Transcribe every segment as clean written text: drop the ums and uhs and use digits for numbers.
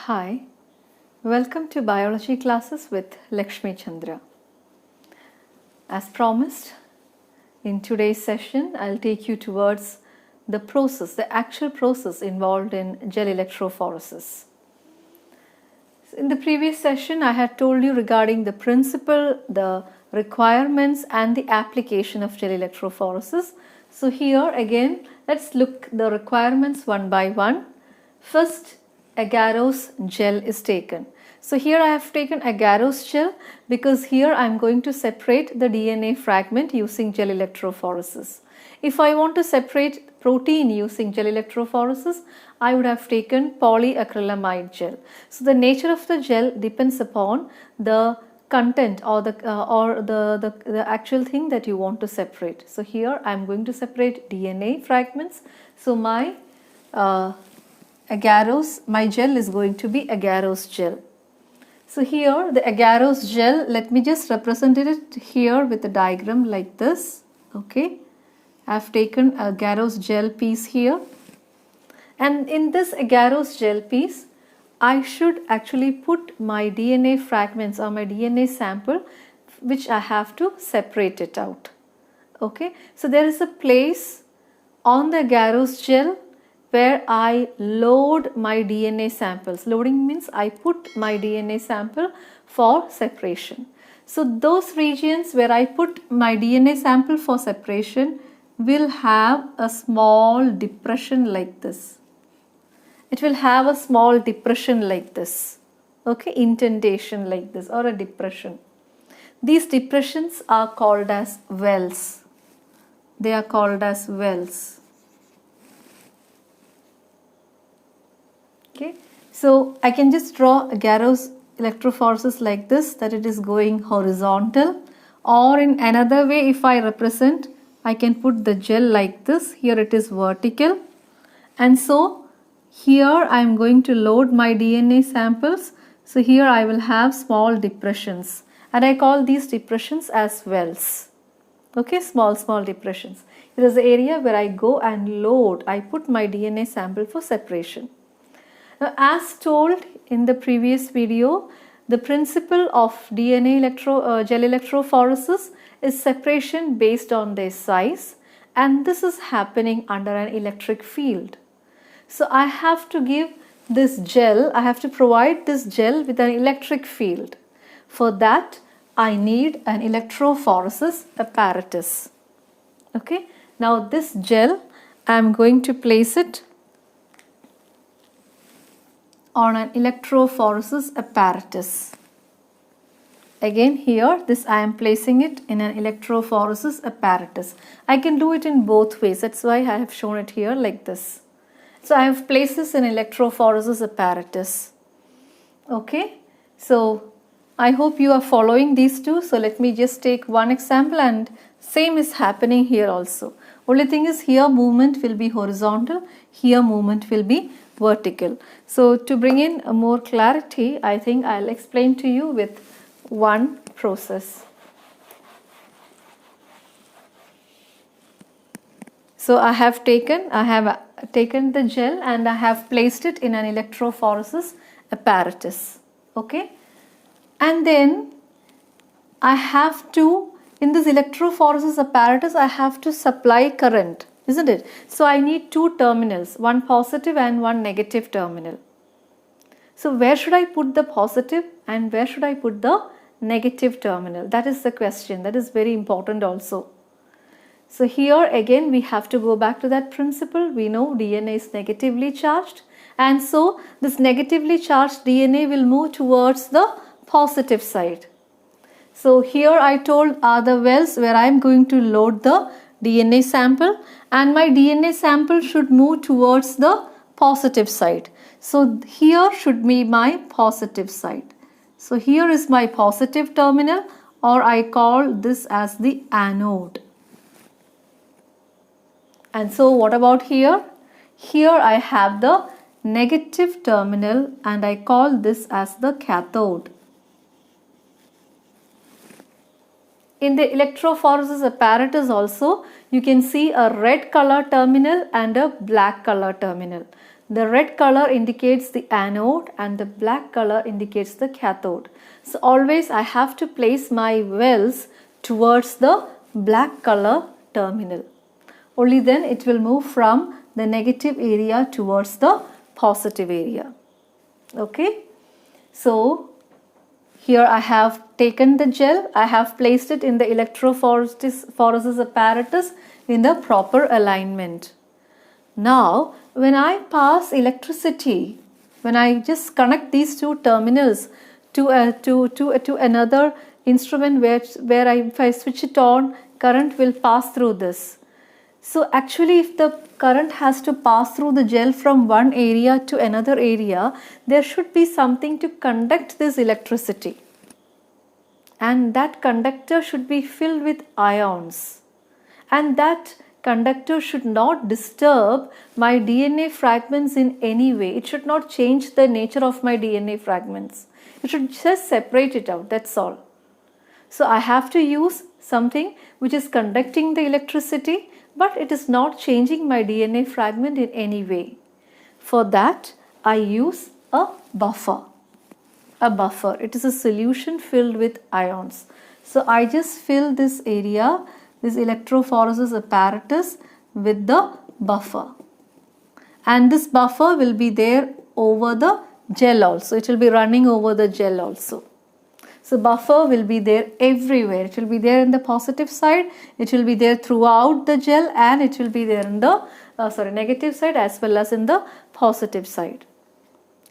Hi, welcome to biology classes with Lakshmi Chandra. As promised, in today's session, I'll take you towards the process, the actual process involved in gel electrophoresis. In the previous session, I had told you regarding the principle, the requirements and the application of gel electrophoresis. So here again, let's look the requirements one by one. First, agarose gel is taken. So here I have taken agarose gel because here I am going to separate the DNA fragment using gel electrophoresis. If I want to separate protein using gel electrophoresis, I would have taken polyacrylamide gel. So the nature of the gel depends upon the content or the actual thing that you want to separate. So here I am going to separate DNA fragments. So my gel is going to be agarose gel. So here the agarose gel, let me just represent it here with a diagram like this. Okay, I have taken a agarose gel piece here, and in this agarose gel piece I should actually put my DNA fragments or my DNA sample which I have to separate it out. Okay, so there is a place on the agarose gel where I load my DNA samples. Loading means I put my DNA sample for separation. So those regions where I put my DNA sample for separation will have a small depression like this. It will have a small depression like this. Okay, indentation like this or a depression. These depressions are called as wells. They are called as wells. Okay, so I can just draw agarose electrophoresis like this, that it is going horizontal, or in another way if I represent, I can put the gel like this. Here it is vertical, and so here I am going to load my DNA samples. So here I will have small depressions, and I call these depressions as wells. Okay, small depressions. It is the area where I go and load, I put my DNA sample for separation. Now, as told in the previous video, the principle of DNA gel electrophoresis is separation based on their size, and this is happening under an electric field. So I have to give this gel, I have to provide this gel with an electric field. For that, I need an electrophoresis apparatus. Okay, now this gel, I am going to place it on an electrophoresis apparatus. Again here, this I am placing it in an electrophoresis apparatus. I can do it in both ways, that's why I have shown it here like this. So I have placed this in electrophoresis apparatus. Okay, so I hope you are following these two. So let me just take one example, and same is happening here also. Only thing is here movement will be horizontal, here movement will be vertical. So to bring in a more clarity, I think I'll explain to you with one process. So I have taken the gel and I have placed it in an electrophoresis apparatus. Okay, and then I have to, in this electrophoresis apparatus, I have to supply current, isn't it? So I need two terminals, one positive and one negative terminal. So where should I put the positive and where should I put the negative terminal? That is the question. That is very important also. So here again we have to go back to that principle. We know DNA is negatively charged, and so this negatively charged DNA will move towards the positive side. So here I told are the wells where I am going to load the DNA sample, and my DNA sample should move towards the positive side. So here should be my positive side. So here is my positive terminal, or I call this as the anode. And so what about here? Here I have the negative terminal and I call this as the cathode. In the electrophoresis apparatus also, you can see a red color terminal and a black color terminal. The red color indicates the anode and the black color indicates the cathode. So always I have to place my wells towards the black color terminal. Only then it will move from the negative area towards the positive area. Okay. So here I have taken the gel, I have placed it in the electrophoresis apparatus in the proper alignment. Now when I pass electricity, when I just connect these two terminals to another instrument where if I switch it on, current will pass through this. So actually if the current has to pass through the gel from one area to another area, there should be something to conduct this electricity. And that conductor should be filled with ions. And that conductor should not disturb my DNA fragments in any way. It should not change the nature of my DNA fragments. It should just separate it out, that's all. So I have to use something which is conducting the electricity, but it is not changing my DNA fragment in any way. For that, I use a buffer. A buffer. It is a solution filled with ions. So I just fill this area, this electrophoresis apparatus, with the buffer. And this buffer will be there over the gel also. It will be running over the gel also. So buffer will be there everywhere. It will be there in the positive side, it will be there throughout the gel, and it will be there in the negative side as well as in the positive side.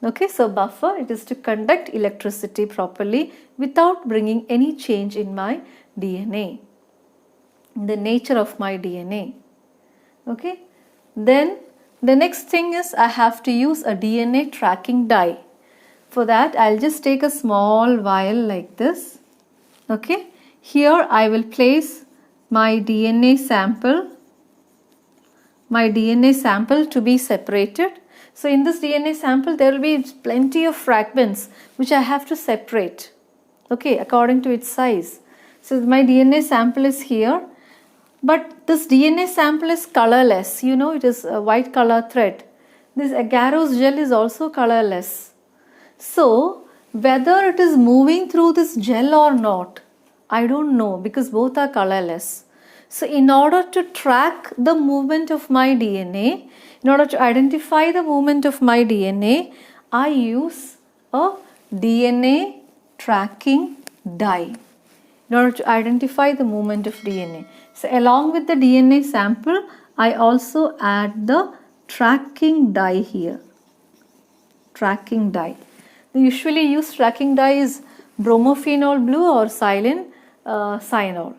Okay, so buffer, it is to conduct electricity properly without bringing any change in my DNA, the nature of my DNA. Okay, then the next thing is I have to use a DNA tracking dye. For that, I'll just take a small vial like this. Okay, here I will place my DNA sample to be separated. So in this DNA sample, there will be plenty of fragments which I have to separate, okay, according to its size. So my DNA sample is here, but this DNA sample is colorless. You know, it is a white color thread. This agarose gel is also colorless. So whether it is moving through this gel or not, I don't know, because both are colorless. So in order to track the movement of my DNA, in order to identify the movement of my DNA, I use a DNA tracking dye in order to identify the movement of DNA. So along with the DNA sample, I also add the tracking dye here. Tracking dye. The usually used tracking dye is bromophenol blue or cyanol.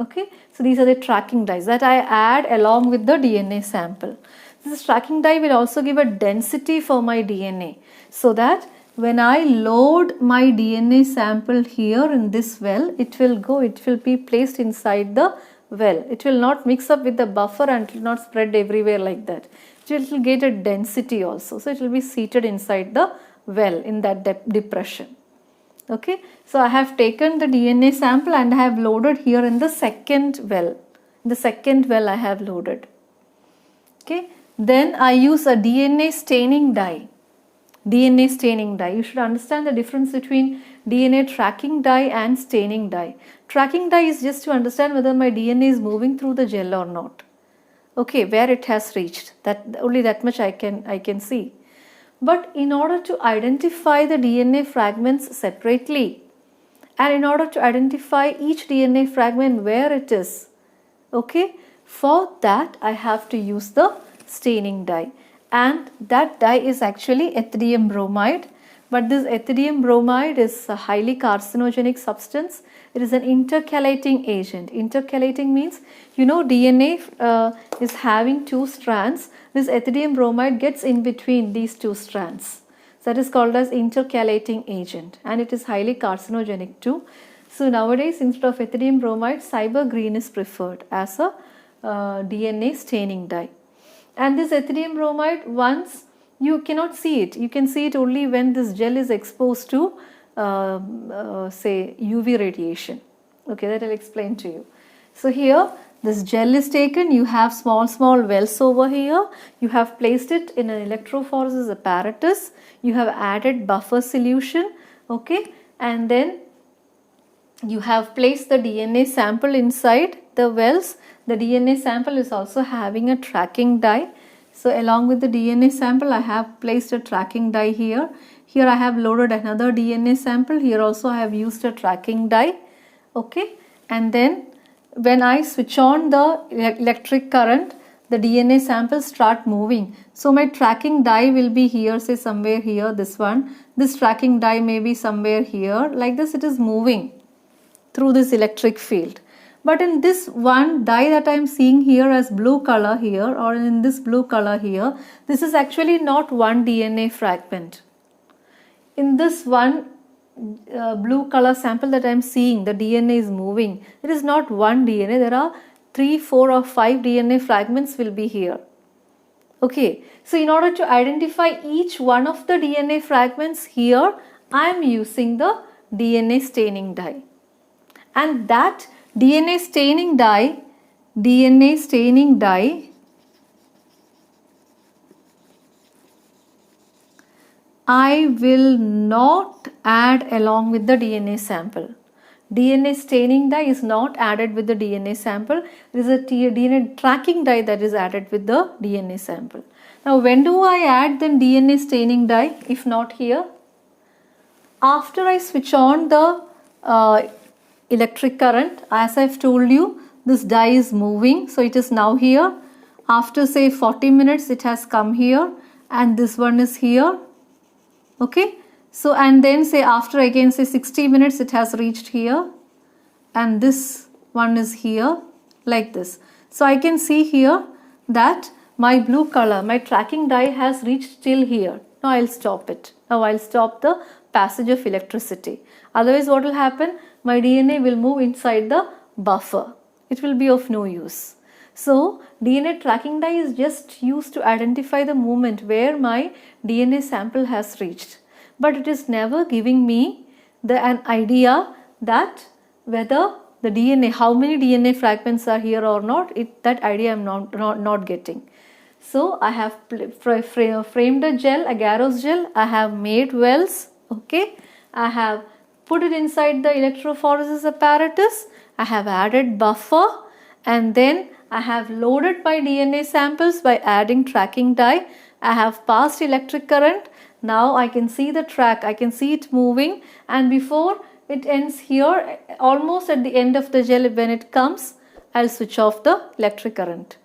Okay, so these are the tracking dyes that I add along with the DNA sample. This tracking dye will also give a density for my DNA, so that when I load my DNA sample here in this well, it will be placed inside the well. It will not mix up with the buffer and it will not spread everywhere like that. It will get a density also, so it will be seated inside the well in that depression. Okay, so I have taken the DNA sample and I have loaded here in the second well. The second well I have loaded. Okay, then I use a DNA staining dye. DNA staining dye. You should understand the difference between DNA tracking dye and staining dye. Tracking dye is just to understand whether my DNA is moving through the gel or not. Okay, where it has reached. Only that much I can see. But in order to identify the DNA fragments separately, and in order to identify each DNA fragment where it is, okay, for that I have to use the staining dye, and that dye is actually ethidium bromide. But this ethidium bromide is a highly carcinogenic substance. It is an intercalating agent. Intercalating means, you know, DNA is having two strands. This ethidium bromide gets in between these two strands. So that is called as intercalating agent, and it is highly carcinogenic too. So nowadays, instead of ethidium bromide, cyber green is preferred as a DNA staining dye. And this ethidium bromide, once you cannot see it, you can see it only when this gel is exposed to say UV radiation. Okay, that I'll explain to you. So here this gel is taken, you have small wells over here, you have placed it in an electrophoresis apparatus, you have added buffer solution, okay, and then you have placed the DNA sample inside the wells. The DNA sample is also having a tracking dye. So along with the DNA sample, I have placed a tracking dye here. Here I have loaded another DNA sample. Here also I have used a tracking dye. Okay, and then when I switch on the electric current, the DNA samples start moving. So my tracking dye will be here, say somewhere here, this one. This tracking dye may be somewhere here. Like this, it is moving through this electric field. But in this one dye that I am seeing here as blue color here, or in this blue color here, this is actually not one DNA fragment. In this one blue color sample that I am seeing, the DNA is moving. It is not one DNA. There are 3, 4 or 5 DNA fragments will be here. Okay, so in order to identify each one of the DNA fragments here, I am using the DNA staining dye. And that DNA staining dye, I will not add along with the DNA sample. DNA staining dye is not added with the DNA sample. It is a DNA tracking dye that is added with the DNA sample. Now when do I add the DNA staining dye if not here? After I switch on the electric current, as I've told you, this dye is moving, so it is now here. After say 40 minutes it has come here, and this one is here. Okay, so and then say after again say 60 minutes it has reached here, and this one is here, like this. So I can see here that my blue color, my tracking dye has reached till here. Now I'll stop it. Now I'll stop the passage of electricity. Otherwise what will happen? My DNA will move inside the buffer. It will be of no use. So DNA tracking dye is just used to identify the moment where my DNA sample has reached. But it is never giving me an idea that whether the DNA, how many DNA fragments are here or not, that idea I am not getting. So I have framed a gel, agarose gel, I have made wells, okay, I have put it inside the electrophoresis apparatus, I have added buffer, and then I have loaded my DNA samples by adding tracking dye. I have passed electric current. Now I can see the track, I can see it moving, and before it ends here, almost at the end of the gel when it comes, I'll switch off the electric current.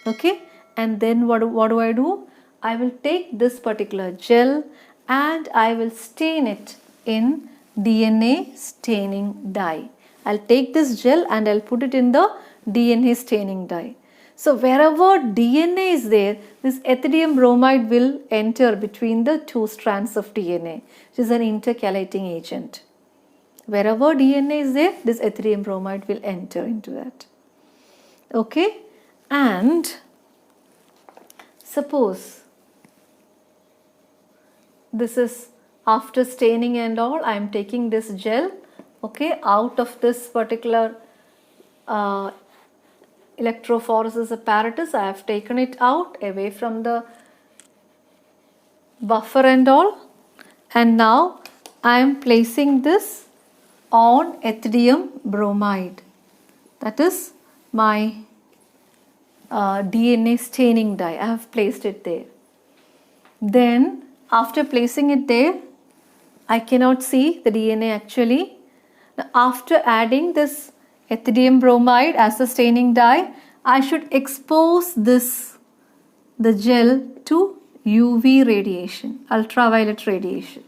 Okay, and then what do I do? I will take this particular gel and I will stain it in DNA staining dye. I'll take this gel and I'll put it in the DNA staining dye. So wherever DNA is there, this ethidium bromide will enter between the two strands of DNA, which is an intercalating agent. Wherever DNA is there, this ethidium bromide will enter into that. Okay, and suppose this is after staining and all, I am taking this gel, okay, out of this particular electrophoresis apparatus. I have taken it out away from the buffer and all, and now I am placing this on ethidium bromide, that is my DNA staining dye. I have placed it there. Then after placing it there, I cannot see the DNA actually. Now, after adding this ethidium bromide as the staining dye, I should expose the gel to UV radiation, ultraviolet radiation.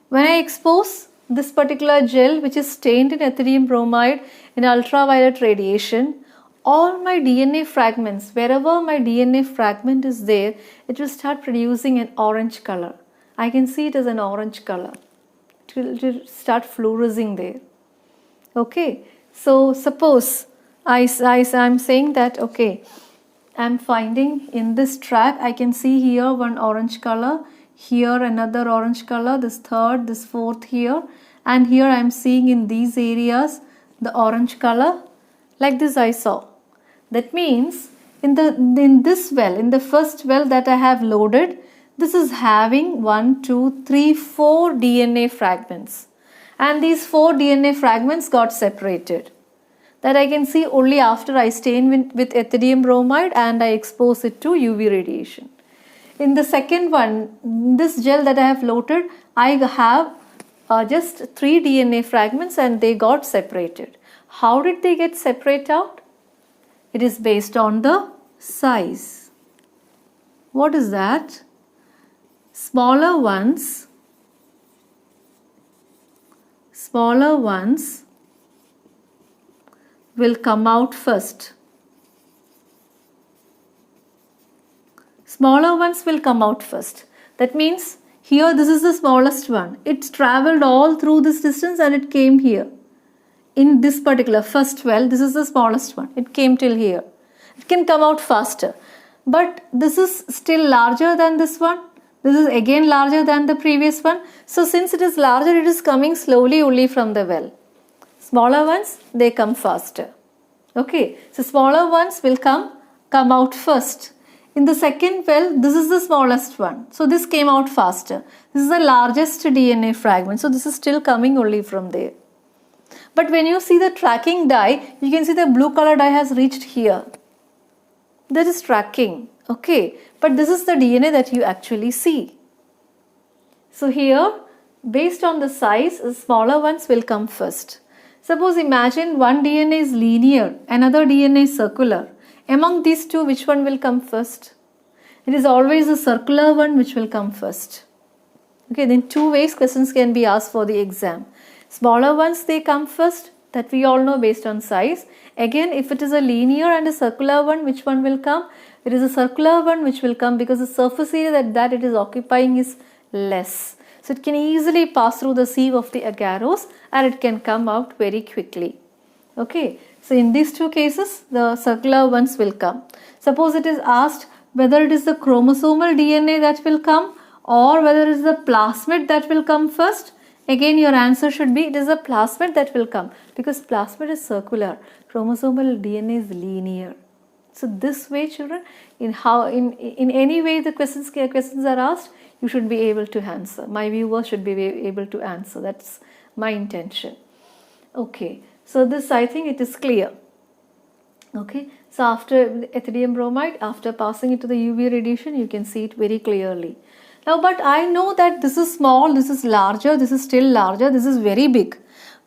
When I expose this particular gel which is stained in ethidium bromide in ultraviolet radiation, all my DNA fragments, wherever my DNA fragment is there, it will start producing an orange color. I can see it as an orange color. It will start fluorescing there. Okay, so suppose I'm saying that, okay, I'm finding in this track, I can see here one orange color, here another orange color, this third, this fourth here, and here I'm seeing in these areas the orange color, like this I saw. That means in this well, in the first well that I have loaded, this is having 1, 2, 3, 4 DNA fragments. And these 4 DNA fragments got separated. That I can see only after I stain with ethidium bromide and I expose it to UV radiation. In the second one, this gel that I have loaded, I have just 3 DNA fragments and they got separated. How did they get separated out? It is based on the size. What is that? Smaller ones will come out first. Smaller ones will come out first. That means here this is the smallest one. It traveled all through this distance and it came here. In this particular first well, this is the smallest one. It came till here. It can come out faster. But this is still larger than this one. This is again larger than the previous one. So since it is larger, it is coming slowly only from the well. Smaller ones, they come faster. Okay, so smaller ones will come out first. In the second well, this is the smallest one. So this came out faster. This is the largest DNA fragment. So this is still coming only from there. But when you see the tracking dye, you can see the blue color dye has reached here. That is tracking. Okay, but this is the DNA that you actually see. So here, based on the size, the smaller ones will come first. Suppose imagine one DNA is linear, another DNA is circular. Among these two, which one will come first? It is always the circular one which will come first. Okay, then 2 ways questions can be asked for the exam. Smaller ones, they come first, that we all know based on size. Again, if it is a linear and a circular one, which one will come? It is a circular one which will come because the surface area that it is occupying is less. So it can easily pass through the sieve of the agarose and it can come out very quickly. Okay, so in these 2 cases, the circular ones will come. Suppose it is asked whether it is the chromosomal DNA that will come or whether it is the plasmid that will come first. Again, your answer should be it is a plasmid that will come because plasmid is circular, chromosomal DNA is linear. So this way, children, in any way the questions are asked, you should be able to answer. My viewers should be able to answer. That's my intention. Okay, so this I think it is clear. Okay, so after ethidium bromide, after passing it to the UV radiation, you can see it very clearly. Now, but I know that this is small, this is larger, this is still larger, this is very big.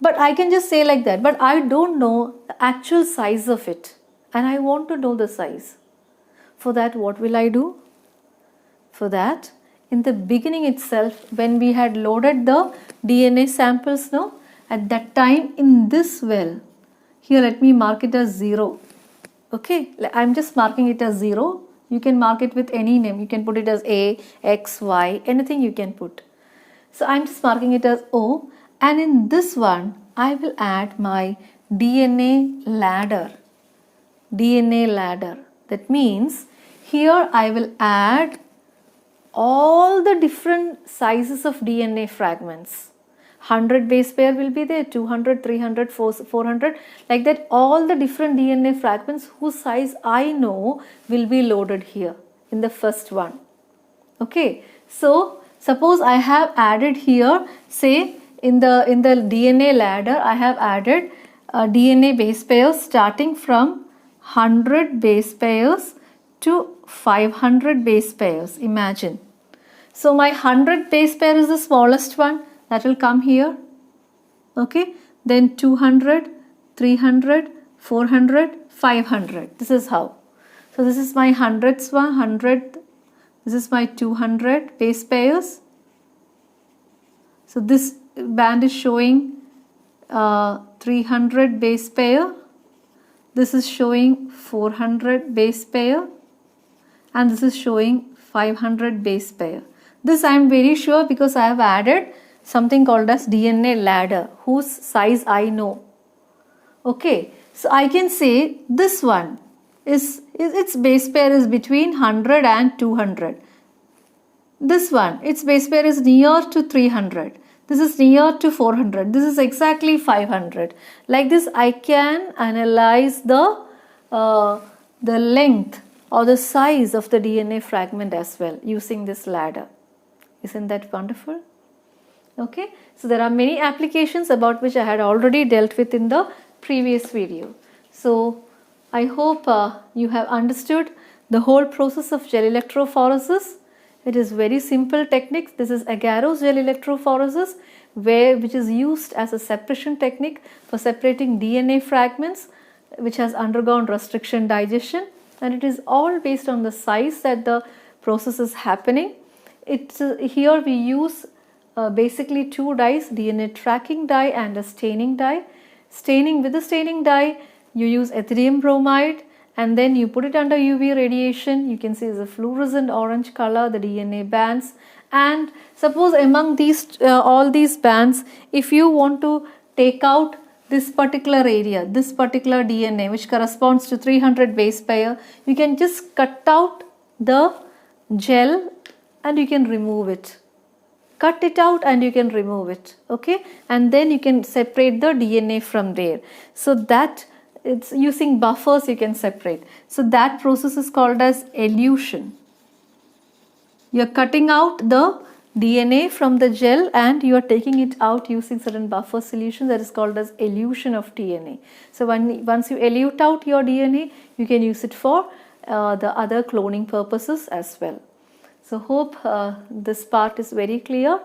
But I can just say like that, but I don't know the actual size of it. And I want to know the size. For that, what will I do? For that, in the beginning itself, when we had loaded the DNA samples, no, at that time in this well, here let me mark it as 0. Okay, I'm just marking it as 0. You can mark it with any name. You can put it as A, X, Y, anything you can put. So I'm just marking it as O. And in this one, I will add my DNA ladder. DNA ladder. That means here I will add all the different sizes of DNA fragments. 100 base pair will be there, 200, 300, 400, like that all the different DNA fragments whose size I know will be loaded here in the first one. Okay, so suppose I have added here, say in the DNA ladder, I have added DNA base pairs starting from 100 base pairs to 500 base pairs, imagine. So my 100 base pair is the smallest one. That will come here, okay, then 200, 300, 400, 500, this is how. So this is my 100th one, 100, this is my 200 base pairs. So this band is showing 300 base pair, this is showing 400 base pair and this is showing 500 base pair. This I am very sure because I have added something called as DNA ladder whose size I know. Okay, so I can say this one is its base pair is between 100 and 200. This one, its base pair is near to 300. This is near to 400. This is exactly 500. Like this, I can analyze the length or the size of the DNA fragment as well using this ladder. Isn't that wonderful? Okay, so there are many applications about which I had already dealt with in the previous video. So I hope you have understood the whole process of gel electrophoresis. It is very simple techniques. This is agarose gel electrophoresis, which is used as a separation technique for separating DNA fragments which has undergone restriction digestion, and it is all based on the size that the process is happening. Here we use basically two dyes, DNA tracking dye and a staining dye. With the staining dye, you use etherium bromide and then you put it under UV radiation. You can see it's a fluorescent orange color, the DNA bands. And suppose among these all these bands, if you want to take out this particular area, this particular DNA which corresponds to 300 base pair, you can just cut out the gel and you can remove it. Cut it out and you can remove it, okay, and then you can separate the DNA from there. So that it's using buffers you can separate. So that process is called as elution. You are cutting out the DNA from the gel and you are taking it out using certain buffer solution, that is called as elution of DNA. So once you elute out your DNA, you can use it for the other cloning purposes as well. So hope this part is very clear.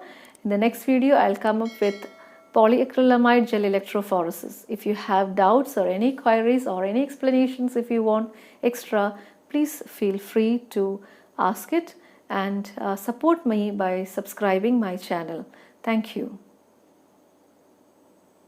In the next video, I'll come up with polyacrylamide gel electrophoresis. If you have doubts or any queries or any explanations if you want extra, please feel free to ask it and support me by subscribing my channel. Thank you.